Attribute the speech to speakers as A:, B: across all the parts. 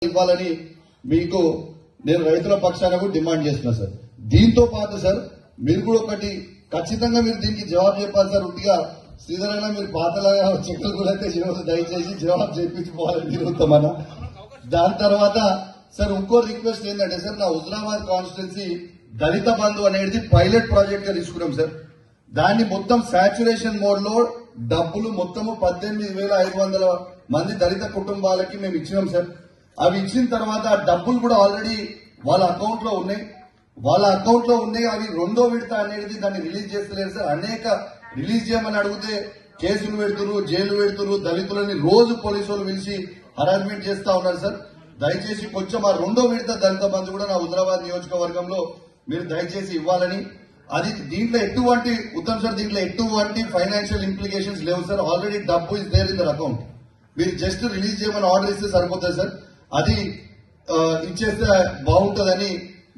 A: ఇవ్వాలని మీకు నేను రైతుల పక్షాన కూడా డిమాండ్ చేస్తున్నా సార్. దీంతో పాటు సార్ మీరు కూడా ఒకటి ఖచ్చితంగా మీరు దీనికి జవాబు చెప్పాలి సార్. ఉట్టిగా శ్రీధరణ మీరు పాతలాగా చెక్కలు కూడా అయితే దయచేసి జవాబు చెప్పించుకోవాలని తిరుగుతామన్నా. దాని తర్వాత సార్ ఇంకో రిక్వెస్ట్ ఏంటంటే సార్, నా హుజరాబాద్ కాన్స్టిట్యున్సీ దళిత బంధు అనేది పైలట్ ప్రాజెక్ట్ గా తీసుకున్నాం సార్. దాన్ని మొత్తం సాచురేషన్ మోడ్ లో డబ్బులు మొత్తము 18,500 మంది దళిత కుటుంబాలకి మేము ఇచ్చినాం సార్. అవి ఇచ్చిన తర్వాత ఆ డబ్బులు కూడా ఆల్రెడీ వాళ్ళ అకౌంట్ లో ఉన్నాయి. అవి రెండో విడత అనేది దాన్ని రిలీజ్ చేస్తలేరు సార్. అనేక రిలీజ్ చేయమని అడిగితే కేసులు పెడుతున్నారు, జైలు పెడుతున్నారు. దళితులని రోజు పోలీసు వాళ్ళు పిలిచి హరాస్మెంట్ చేస్తా ఉన్నారు సార్. దయచేసి కొంచెం ఆ రెండో విడత దళిత బంధు కూడా నా హుజరాబాద్ నియోజకవర్గంలో మీరు దయచేసి ఇవ్వాలని. అది దీంట్లో ఎటువంటి ఉత్తమ్ సార్, దీంట్లో ఎటువంటి ఫైనాన్షియల్ ఇంప్లికేషన్స్ లేవు సార్. ఆల్రెడీ డబ్బు is there in their account. మీరు జస్ట్ రిలీజ్ చేయమని ఆర్డర్ ఇస్తే సరిపోతుంది సార్. అది ఇచ్చేస్తే బాగుంటుందని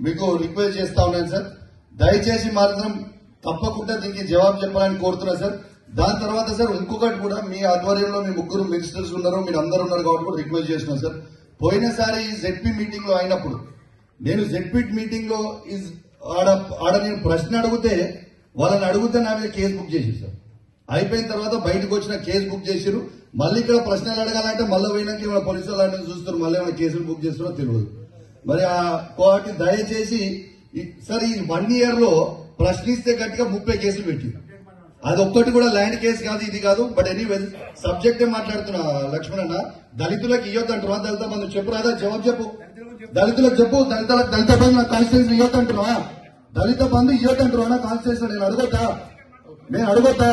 A: మీకు రిక్వెస్ట్ చేస్తా ఉన్నాను సార్. దయచేసి మాత్రం తప్పకుండా దీనికి జవాబు చెప్పాలని కోరుతున్నా సార్. దాని తర్వాత సార్ ఇంకొకటి కూడా, మీ ఆధ్వర్యంలో మీ ముగ్గురు మినిస్టర్స్ ఉన్నారు, మీరు అందరూ ఉన్నారు కాబట్టి కూడా రిక్వెస్ట్ చేస్తున్నాం సార్. పోయినసారి జెడ్పీ మీటింగ్ లో అయినప్పుడు నేను జెడ్పీ మీటింగ్ లో ఆడ నేను ప్రశ్న అడిగితే వాళ్ళని అడిగితే నా మీద కేసు బుక్ చేసి సార్. అయిపోయిన తర్వాత బయటకు వచ్చిన కేసు బుక్ చేసిరు. మళ్ళీ ఇక్కడ ప్రశ్నలు అడగాలంటే మళ్ళీ పోయినాక ఏమైనా పోలీసు వాళ్ళు చూస్తారు, మళ్ళీ ఏమైనా కేసులు బుక్ చేస్తారో తెలియదు. మరి కాబట్టి దయచేసి సార్ ఈ 1 year లో ప్రశ్నిస్తే గట్టిగా 30 కేసులు పెట్టి, అది ఒక్కటి కూడా ల్యాండ్ కేసు కాదు, ఇది కాదు. బట్ ఎనీవే సబ్జెక్టే మాట్లాడుతున్నా లక్ష్మణ్. దళితులకు ఇవ్వద్దంటున్నా, దళిత బంధు చెప్పు రాదా, జవాబు చెప్పు. దళితులకు చెప్పు, దళిత బంధు నా కాన్స్టిట్యూన్సీ ఇవ్వద్దంటున్నా, దళిత బంధు ఇవ్వద్దంటున్నా నా కాన్స్టిట్యూన్సీ. నేను అడగొద్దా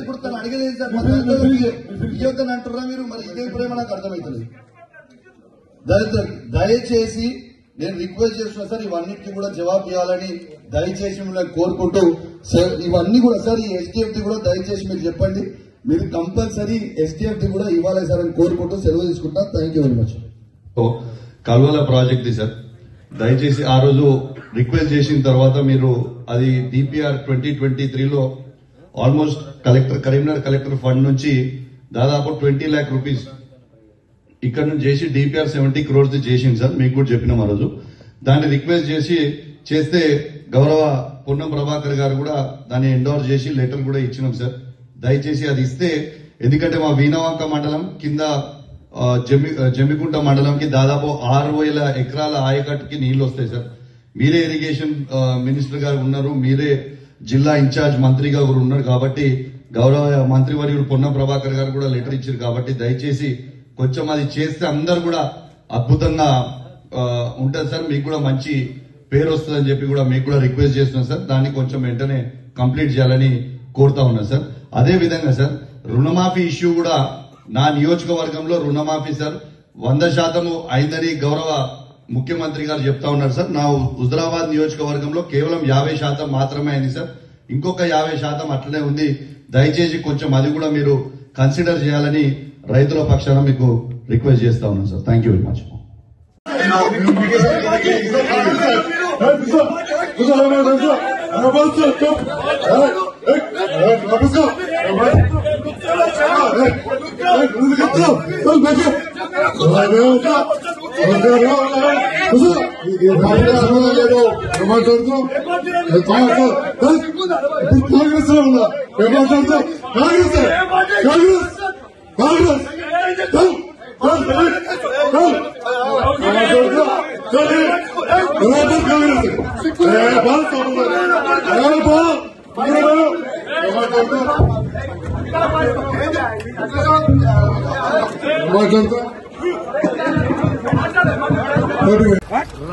A: ఇప్పుడు తను అడిగలేదు సార్. ఇవ్వద్దని అంటున్నా మీరు, మరి ఇదే ప్రేమ నాకు అర్థమవుతుంది. దయచేసి నేను రిక్వెస్ట్ చేస్తున్నా సార్, ఇవన్నిటికీ కూడా జవాబు ఇవ్వాలని దయచేసి మిమ్మల్ని కోరుకుంటూ సార్. ఇవన్నీ కూడా సార్ ఈ ఎస్టీఎఫ్టీ కూడా దయచేసి మీరు చెప్పండి, మీరు కంపల్సరీ ఎస్టీఎఫ్టీ కూడా ఇవ్వాలి సార్ అని కోరుకుంటూ సెలవు తీసుకుంటా. Thank you very much.
B: Kalvala project sir, దయచేసి ఆ రోజు రిక్వెస్ట్ చేసిన తర్వాత మీరు అది డిపిఆర్ 2023లో ఆల్మోస్ట్ కరీంనగర్ కలెక్టర్ ఫండ్ నుంచి దాదాపు 20 lakh rupees ఇక్కడ నుంచి చేసి డిపిఆర్ 70 crores చేసింది సార్. మీకు కూడా చెప్పినాం ఆ రోజు. దాన్ని రిక్వెస్ట్ చేస్తే గౌరవ పొన్నం ప్రభాకర్ గారు కూడా దాన్ని ఎండోర్స్ చేసి లెటర్ కూడా ఇచ్చినాం సార్. దయచేసి అది ఇస్తే, ఎందుకంటే మా వీణవంక మండలం కింద జమ్మికుంట మండలంకి దాదాపు 6,000 ఎకరాల ఆయకట్టుకి నీళ్లు వస్తాయి సార్. మీరే ఇరిగేషన్ మినిస్టర్ గారు ఉన్నారు, మీరే జిల్లా ఇన్ఛార్జ్ మంత్రిగా కూడా ఉన్నారు కాబట్టి గౌరవ మంత్రివర్యుడు పొన్నం ప్రభాకర్ గారు కూడా లెటర్ ఇచ్చారు కాబట్టి దయచేసి కొంచెం అది చేస్తే అందరు కూడా అద్భుతంగా ఉంటుంది సార్. మీకు కూడా మంచి పేరు వస్తుందని చెప్పి కూడా మీకు కూడా రిక్వెస్ట్ చేస్తున్నాం సార్. దాన్ని కొంచెం వెంటనే కంప్లీట్ చేయాలని కోరుతా ఉన్నా సార్. అదే విధంగా సార్ రుణమాఫీ ఇష్యూ కూడా నా నియోజకవర్గంలో రుణమాఫీ సార్ 100% అయిందని గౌరవ ముఖ్యమంత్రి గారు చెప్తా ఉన్నారు సార్. నా హుజరాబాద్ నియోజకవర్గంలో కేవలం 50% మాత్రమే అయింది సార్. ఇంకొక 50% అట్లనే ఉంది. దయచేసి కొంచెం అది కూడా మీరు కన్సిడర్ చేయాలని రైతుల పక్షాన మీకు రిక్వెస్ట్ చేస్తా ఉన్నాను sir. Thank you very much.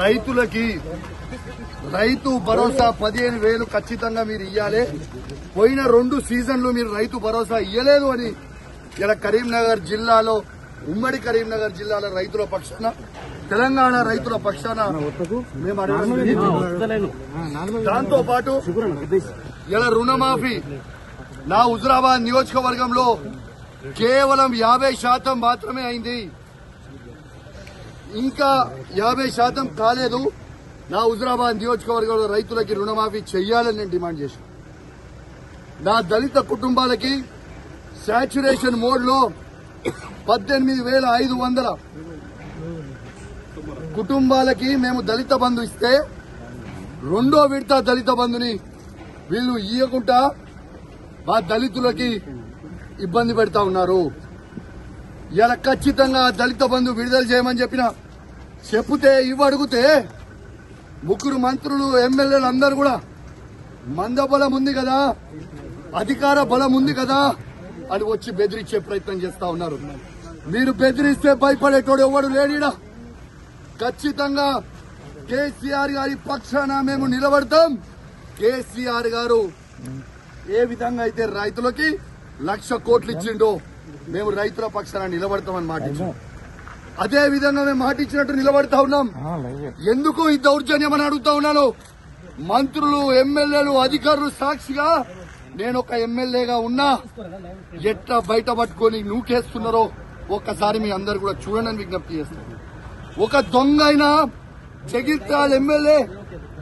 A: రైతులకి రైతు భరోసా 15,000 ఖచ్చితంగా మీరు ఇయ్యాలి. పోయిన 2 సీజన్లు మీరు రైతు భరోసా ఇయ్యలేదు అని ఇలా కరీంనగర్ జిల్లాలో, ఉమ్మడి కరీంనగర్ జిల్లాలో రైతుల పక్షాన, తెలంగాణ రైతుల పక్షాన మేము దాంతో పాటు ఇలా రుణమాఫీ నా హుజరాబాద్ నియోజకవర్గంలో కేవలం 50% మాత్రమే అయింది. ఇంకా 50% కాలేదు. నా హుజరాబాద్ నియోజకవర్గంలో రైతులకి రుణమాఫీ చెయ్యాలని నేను డిమాండ్ చేశాను. నా దళిత కుటుంబాలకి సాచురేషన్ మోడ్ లో
C: 18,500 కుటుంబాలకి మేము దళిత బంధు ఇస్తే రెండో విడత దళిత బంధుని వీళ్ళు ఇయ్యకుండా మా దళితులకి ఇబ్బంది పెడతా ఉన్నారు. ఇలా ఖచ్చితంగా దళిత బంధు విడుదల చేయమని చెప్తే ఇవ్వడుగుతే ముగ్గురు మంత్రులు ఎమ్మెల్యేలు అందరూ కూడా మందబలం ఉంది కదా, అధికార బలం ఉంది కదా అని వచ్చి బెదిరించే ప్రయత్నం చేస్తా ఉన్నారు. మీరు బెదిరిస్తే భయపడేటోడు ఎవడు లేడీడా. ఖచ్చితంగా కేసీఆర్ గారి పక్షాన మేము నిలబడతాం. కేసీఆర్ గారు ఏ విధంగా అయితే రైతులకి 1,00,000 కోట్లు ఇచ్చిండో మేము రైతుల పక్షాన నిలబడతామని మాటించాం. అదే విధంగా మేము మాటిచ్చినట్టు నిలబడతా ఉన్నాం. ఎందుకు ఈ దౌర్జన్యం అని అడుగుతా ఉన్నాను. మంత్రులు ఎమ్మెల్యేలు అధికారులు సాక్షిగా నేను ఒక ఎమ్మెల్యేగా ఉన్నా ఎట్లా బయట పట్టుకొని నూకేస్తున్నారో ఒక్కసారి మీ అందరు కూడా చూడండి విజ్ఞప్తి చేస్తున్నారు. ఒక దొంగ అయినా జగిత్యాల ఎమ్మెల్యే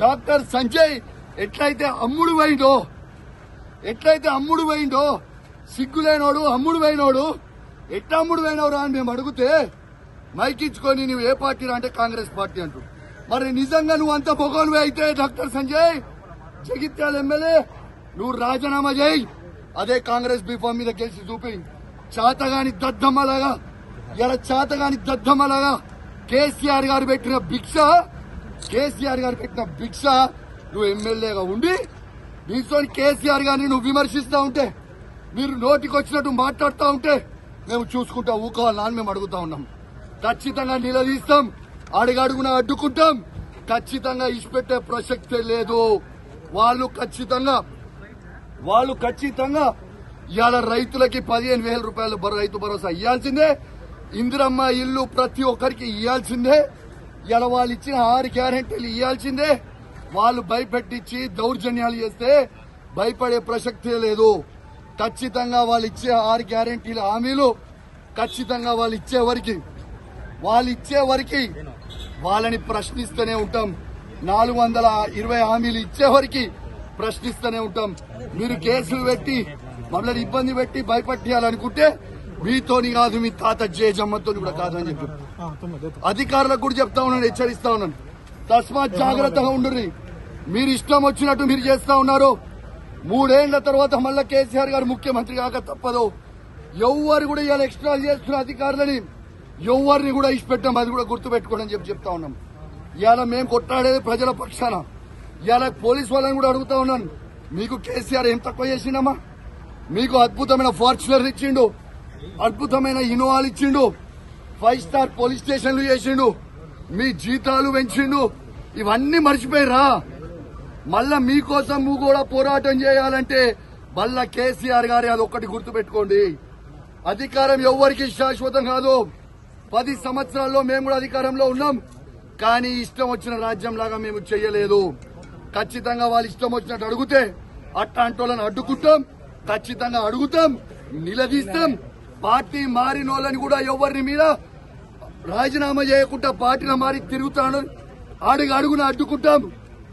C: డాక్టర్ సంజయ్ ఎట్లయితే అమ్ముడు పోయిండో సిగ్గులేనోడు అమ్ముడు పోయినోడు ఎట్లా అమ్ముడు పోయినవరా అని మేము అడిగితే మైకిచ్చుకొని నువ్వు ఏ పార్టీ అంటే కాంగ్రెస్ పార్టీ అంటూ. మరి నిజంగా నువ్వు అంత పొగోనివే అయితే డాక్టర్ సంజయ్ జగిత్యాల ఎమ్మెల్యే నువ్వు రాజీనామా చేయి. అదే కాంగ్రెస్ బీఫామ్ మీద గెలిచి చూపి చాతగాని దద్దమ్మలాగా కేసీఆర్ గారు పెట్టిన భిక్ష నువ్వు ఎమ్మెల్యేగా ఉండి నీతో కేసీఆర్ గారిని నువ్వు విమర్శిస్తా ఉంటే, మీరు నోటికి వచ్చినట్టు మాట్లాడుతూ ఉంటే మేము చూసుకుంటా ఊకోవాలని అని మేము అడుగుతా ఉన్నాం. ఖచ్చితంగా నిలదీస్తాం, అడుగడుగున అడ్డుకుంటాం. ఖచ్చితంగా ఇచ్చిపెట్టే ప్రసక్తే లేదు. వాళ్ళు ఖచ్చితంగా ఇవాళ రైతులకి 15,000 రూపాయలు రైతు భరోసా ఇవ్వాల్సిందే. ఇందిరమ్మ ఇల్లు ప్రతి ఒక్కరికి ఇవ్వాల్సిందే. ఇలా వాళ్ళు ఇచ్చిన 6 గ్యారెంటీలు ఇవ్వాల్సిందే. వాళ్ళు భయపెట్టించి దౌర్జన్యాలు చేస్తే భయపడే ప్రసక్తే లేదు. ఖచ్చితంగా వాళ్ళు ఇచ్చే 6 గ్యారెంటీల హామీలు ఖచ్చితంగా వాళ్ళు ఇచ్చే వరకు వాళ్ళని ప్రశ్నిస్తూనే ఉంటాం. 420 హామీలు ఇచ్చే వరకు ప్రశ్నిస్తూనే ఉంటాం. మీరు కేసులు పెట్టి మమ్మల్ని ఇబ్బంది పెట్టి భయపెట్టాలనుకుంటే మీతోని కాదు, మీ తాత జేజమ్మతో కూడా కాదని చెప్పి అధికారులకు కూడా చెప్తా ఉన్నాను, హెచ్చరిస్తా ఉన్నాను. తస్మాత్ జాగ్రత్తగా ఉండుర్రి. మీరు ఇష్టం వచ్చినట్టు మీరు చేస్తా ఉన్నారు. 3 ఏళ్ల తర్వాత మళ్ళా కేసీఆర్ గారు ముఖ్యమంత్రి కాక తప్పదు. ఎవరు కూడా ఇలా ఎక్స్ట్రా చేస్తున్న అధికారులని ఎవరిని కూడా ఇచ్చిపెట్టాం. అది కూడా గుర్తుపెట్టుకోండి అని చెప్తా ఉన్నాం. ఇవాళ మేము కొట్లాడేది ప్రజల పక్షాన. ఇవాళ పోలీసు వాళ్ళని కూడా అడుగుతా ఉన్నాను, మీకు కేసీఆర్ ఏం తక్కువ చేసిండమ్మా? మీకు అద్భుతమైన ఫార్చునర్ ఇచ్చిండు, అద్భుతమైన ఇన్నోవాలు ఇచ్చిండు, 5 స్టార్ పోలీస్ స్టేషన్లు చేసిండు, మీ జీతాలు పెంచిండు. ఇవన్నీ మర్చిపోయిరా? మళ్ళా మీకోసం నువ్వు కూడా పోరాటం చేయాలంటే మళ్ళా కేసీఆర్ గారి అదొక్కటి గుర్తుపెట్టుకోండి. అధికారం ఎవరికి శాశ్వతం కాదు. 10 సంవత్సరాల్లో మేము కూడా అధికారంలో ఉన్నాం, కానీ ఇష్టం వచ్చిన రాజ్యం లాగా మేము చెయ్యలేదు. ఖచ్చితంగా వాళ్ళు ఇష్టం వచ్చినట్టు అడిగితే అట్లాంటోళ్ళని అడ్డుకుంటాం. ఖచ్చితంగా అడుగుతాం, నిలదీస్తాం. పార్టీ మారినోళ్ళని కూడా ఎవరిని మీద రాజీనామా చేయకుండా పార్టీలో మారి తిరుగుతాను అడుగున అడ్డుకుంటాం,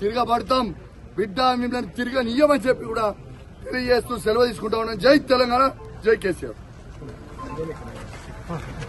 C: తిరగబడతాం. బిడ్డ మిమ్మల్ని తిరగనియ్యమని చెప్పి కూడా తెలియజేస్తూ సెలవు తీసుకుంటా ఉన్నాం. జై తెలంగాణ, జై కేసీఆర్.